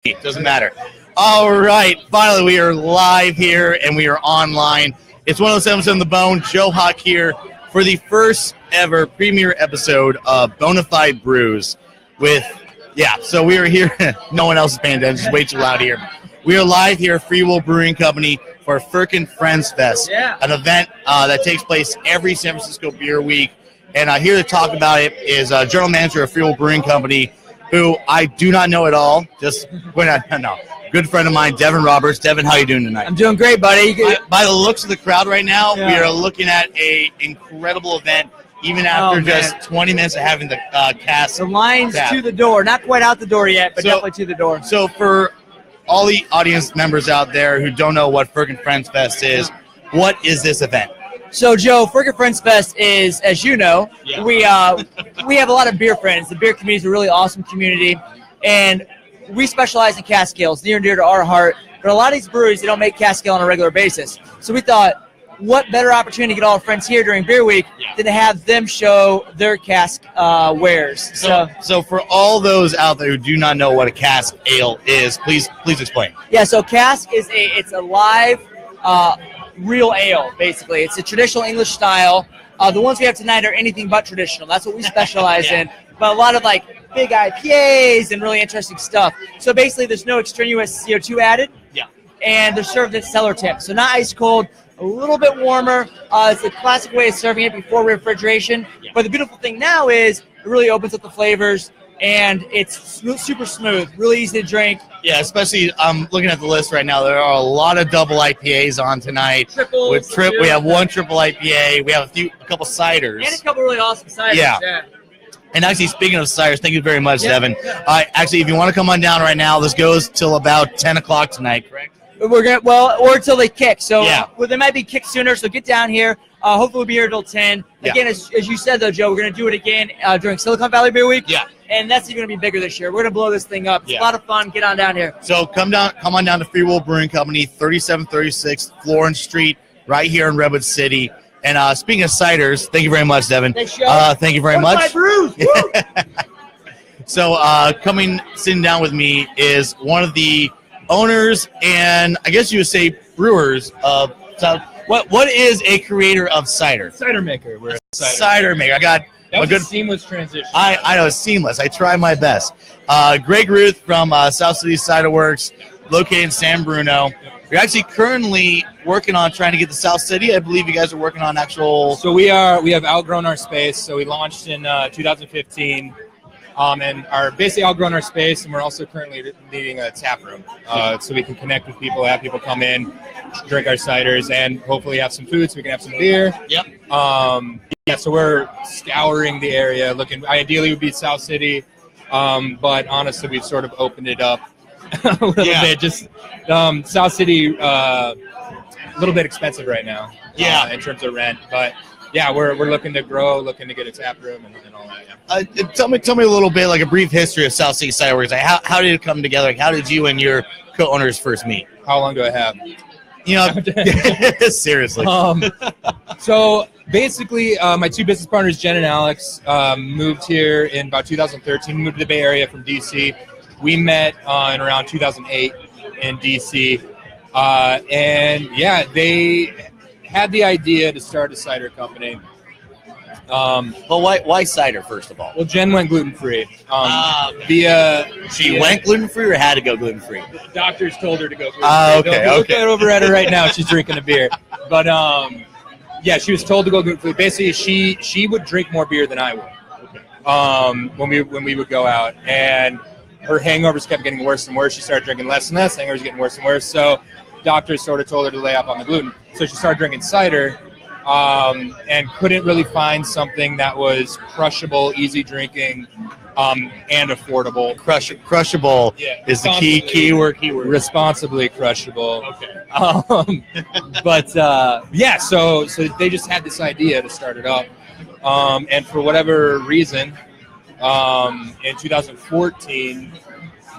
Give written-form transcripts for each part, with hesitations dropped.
It doesn't matter. All right, finally we are live here and we are online. It's 107 The Bone. Joe Hawk here for the first ever premiere episode of BONE-A-Fide Brews. So we are here. No one else is paying attention. It's way too loud here. We are live here at Free Will Brewing Company for Firkin Friends Fest, an event that takes place every San Francisco Beer Week. And here to talk about it is General Manager of Free Will Brewing Company, who I do not know at all. Good friend of mine, Devin Roberts. Devin, how you doing tonight? I'm doing great, buddy. By the looks of the crowd right now, we are looking at an incredible event, even after just 20 minutes of having the cast. The line's to the door. Not quite out the door yet, but definitely to the door. So for all the audience members out there who don't know what Firkin Friends Fest is, what is this event? So, Joe, Firkin Friends Fest is, as you know, we have a lot of beer friends. The beer community is a really awesome community, and we specialize in cask ales, near and dear to our heart. But a lot of these breweries, they don't make cask ale on a regular basis. So we thought, what better opportunity to get all our friends here during Beer Week than to have them show their cask wares. So for all those out there who do not know what a cask ale is, please explain. Yeah, so cask is it's a live real ale, basically. It's a traditional English style. The ones we have tonight are anything but traditional. That's what we specialize in. But a lot of big IPAs and really interesting stuff. So basically, there's no extraneous CO2 added. Yeah. And they're served at cellar temp. So not ice cold, a little bit warmer. It's a classic way of serving it before refrigeration. Yeah. But the beautiful thing now is it really opens up the flavors. And it's super smooth, really easy to drink. Yeah, especially I'm looking at the list right now. There are a lot of double IPAs on tonight. Triples. We have one triple IPA. We have a couple ciders. And a couple really awesome ciders. Yeah. And actually, speaking of ciders, thank you very much, Devin. Actually, if you want to come on down right now, this goes till about 10 o'clock tonight, correct? Or until they kick. So they might be kicked sooner, so get down here. Hopefully we'll be here till 10. Again, as you said, though, Joe, we're going to do it again during Silicon Valley Beer Week. Yeah. And that's even going to be bigger this year. We're going to blow this thing up. It's a lot of fun. Get on down here. So come on down to Free Will Brewing Company, 3736 Florence Street, right here in Redwood City. And speaking of ciders, thank you very much, Devin. Thank you very much. Brews. So sitting down with me is one of the owners and I guess you would say brewers of what is a creator of cider? Cider maker. We're a cider maker. That was a seamless transition. I know it's seamless. I try my best. Greg Ruth from South City Cider Works, located in San Bruno. You're actually currently working on trying to get to South City. I believe you guys are working on actual. So we have outgrown our space. So we launched in 2015. And are basically outgrown our space, and we're also currently needing a tap room so we can connect with people, have people come in, drink our ciders, and hopefully have some food so we can have some beer. Yep. So we're scouring the area, looking. Ideally, would be South City, but honestly, we've sort of opened it up a little bit. Just South City, a little bit expensive right now. In terms of rent, but. Yeah, we're looking to grow, looking to get a tap room and all that. Yeah. Tell me a little bit, a brief history of South City Cider Works. How did it come together? How did you and your co-owners first meet? How long do I have? Seriously. So basically, my two business partners, Jen and Alex, moved here in about 2013. Moved to the Bay Area from DC. We met in around 2008 in DC, they had the idea to start a cider company. Why cider, first of all? Well, Jen went gluten-free. She went gluten-free or had to go gluten-free? The doctors told her to go gluten-free. Okay. Look over at her right now. She's drinking a beer. But, she was told to go gluten-free. Basically, she would drink more beer than I would when we would go out. And her hangovers kept getting worse and worse. She started drinking less and less. Hangovers getting worse and worse. So doctors sort of told her to lay off on the gluten. So she started drinking cider and couldn't really find something that was crushable, easy drinking, and affordable. Crushable is the keyword. Responsibly crushable. Okay. So they just had this idea to start it up. And for whatever reason, in 2014,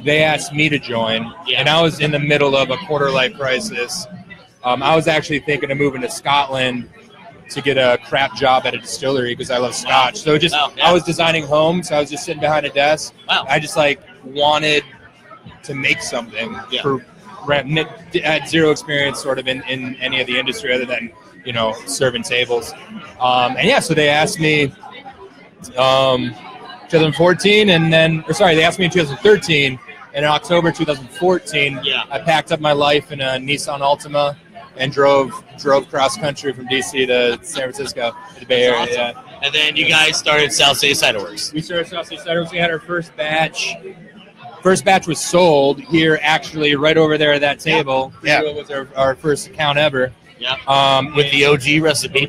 they asked me to join, and I was in the middle of a quarter-life crisis. I was actually thinking of moving to Scotland to get a crap job at a distillery because I love Scotch. So I was designing homes. So I was just sitting behind a desk. I just wanted to make something Yeah. for had zero experience sort of in any of the industry other than, serving tables. So they asked me 2014 they asked me in 2013, and in October 2014, I packed up my life in a Nissan Altima and drove cross country from DC to San Francisco, to the Bay Area. Awesome. Yeah. And then you guys started South City Cider Works. We started South City Cider Works. We had our first batch. First batch was sold here, actually, right over there at that table. Yeah. It was our first account ever. Yeah. With the OG recipe.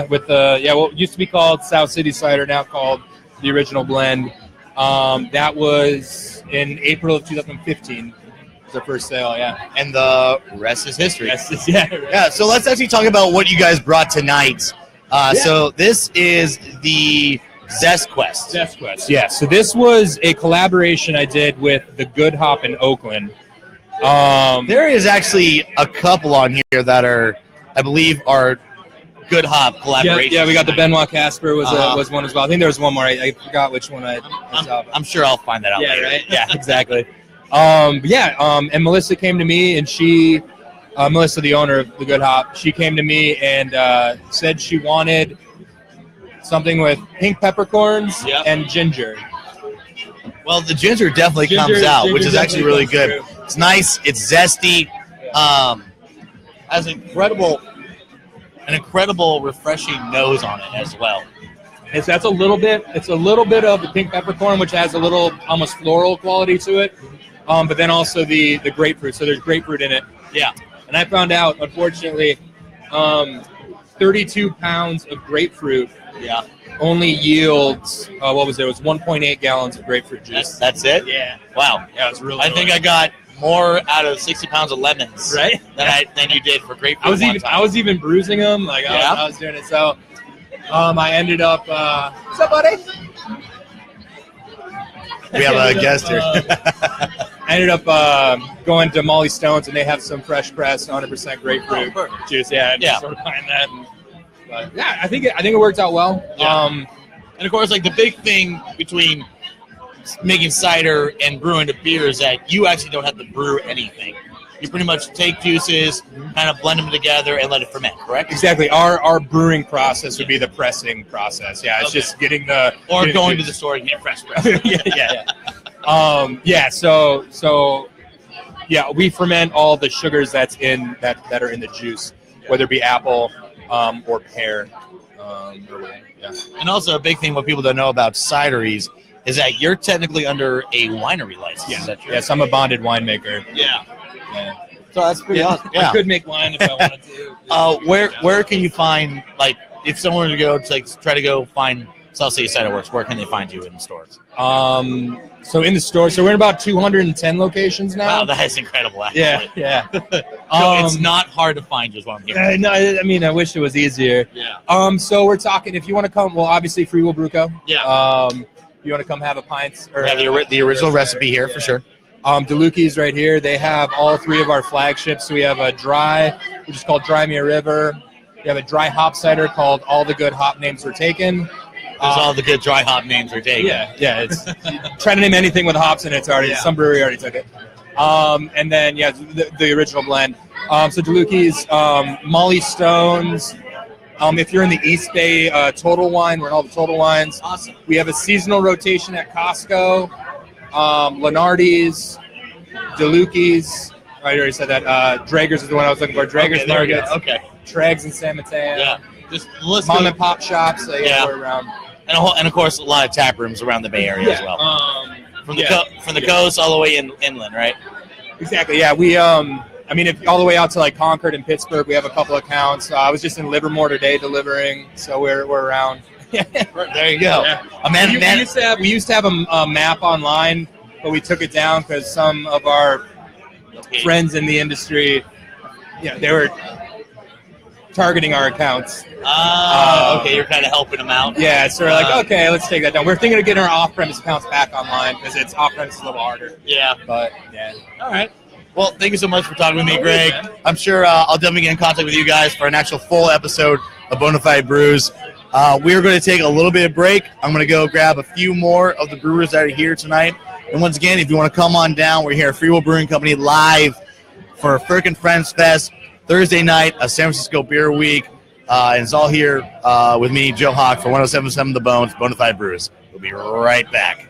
What it used to be called South City Cider, now called the Original Blend. That was in April of 2015. Was our first sale, yeah. And the rest is history. Yeah. So let's actually talk about what you guys brought tonight. So this is the Zest Quest. Zest Quest, yeah. So this was a collaboration I did with the Good Hop in Oakland. There is actually a couple on here that I believe are Good Hop collaborations. Yeah, we got the Benoit Casper was one as well. I think there was one more. I forgot which one I saw. I'm sure I'll find that out later. Right? Yeah, exactly. And Melissa came to me, and Melissa, the owner of the Good Hop, she came to me and said she wanted something with pink peppercorns and ginger. Well, the ginger definitely comes out, which is actually really good. Through. It's nice. It's zesty. Has an incredible refreshing nose on it as well. It's a little bit of the pink peppercorn, which has a little almost floral quality to it. But then also the grapefruit. So there's grapefruit in it. Yeah. And I found out, unfortunately, 32 pounds of grapefruit only yields, it was 1.8 gallons of grapefruit juice. That's it? Yeah. Wow. Yeah, it was really I think I got more out of 60 pounds of lemons than you did for grapefruit. I was even bruising them. I was doing it. So I ended up, what's up, buddy? We have a guest here. I ended up going to Molly Stone's, and they have some fresh pressed 100% grapefruit juice. Just sort of buying that. But I think it worked out well. Yeah. And of course, like the big thing between making cider and brewing a beer is that you actually don't have to brew anything. You pretty much take juices, kind of blend them together, and let it ferment, correct? Exactly. Our brewing process would be the pressing process. Yeah, it's just getting the... Or going to the store and get fresh press. We ferment all the sugars that are in the juice, whether it be apple or pear. And also a big thing what people don't know about cideries is that you're technically under a winery license. Yeah. Is that true? Yes, I'm a bonded winemaker. Yeah. So that's pretty awesome. I could make wine if I wanted to. Where can you find, like, if someone were to go to try to go find South City Cider Works, where can they find you in the stores? So in the store, we're in about 210 locations now. Wow, that is incredible, actually. Yeah. So it's not hard to find, is what I'm hearing. No, I mean, I wish it was easier. Yeah. So we're talking, if you want to come, well, obviously Free Will Brew Co. Yeah. You want to come have a pint? Or we have the original recipe here, for sure. DeLucchi's right here. They have all three of our flagships. So we have a dry, which is called Dry Me a River. We have a dry hop cider called All the Good Hop Names Were Taken. All the good dry hop names are taken. Yeah. It's trying to name anything with hops in it. It's already some brewery already took it. And then the original blend. So DeLucchi's, Molly Stone's. If you're in the East Bay, Total Wine, we're in all the Total Wines. Awesome. We have a seasonal rotation at Costco, Lenardi's, DeLucchi's. I already said that. Draeger's is the one I was looking for. Draeger's Markets. Okay. Tregs in San Mateo. Yeah. Just Mom and pop shops. We're around. And of course, a lot of tap rooms around the Bay Area as well. From the coast all the way inland, right? Exactly. Yeah. We if all the way out to like Concord and Pittsburgh, we have a couple accounts. I was just in Livermore today delivering, so we're around. There you go. Yeah. We used to have a map online, but we took it down because some of our friends in the industry, they were targeting our accounts. Okay, you're kind of helping them out. Yeah, so we're like, okay, let's take that down. We're thinking of getting our off-premise accounts back online because it's off-premise is a little harder. Yeah. But, yeah. All right. Well, thank you so much for talking with me, Greg. I'm sure I'll definitely get in contact with you guys for an actual full episode of Bona-Fide Brews. We're going to take a little bit of break. I'm going to go grab a few more of the brewers that are here tonight, And once again, if you want to come on down, we're here at Free Will Brewing Company live for Firkin Friends Fest Thursday night, a San Francisco Beer Week. And it's all here with me, Joe Hawk, for 107.7 The Bones, BONE-A-Fide Brews. We'll be right back.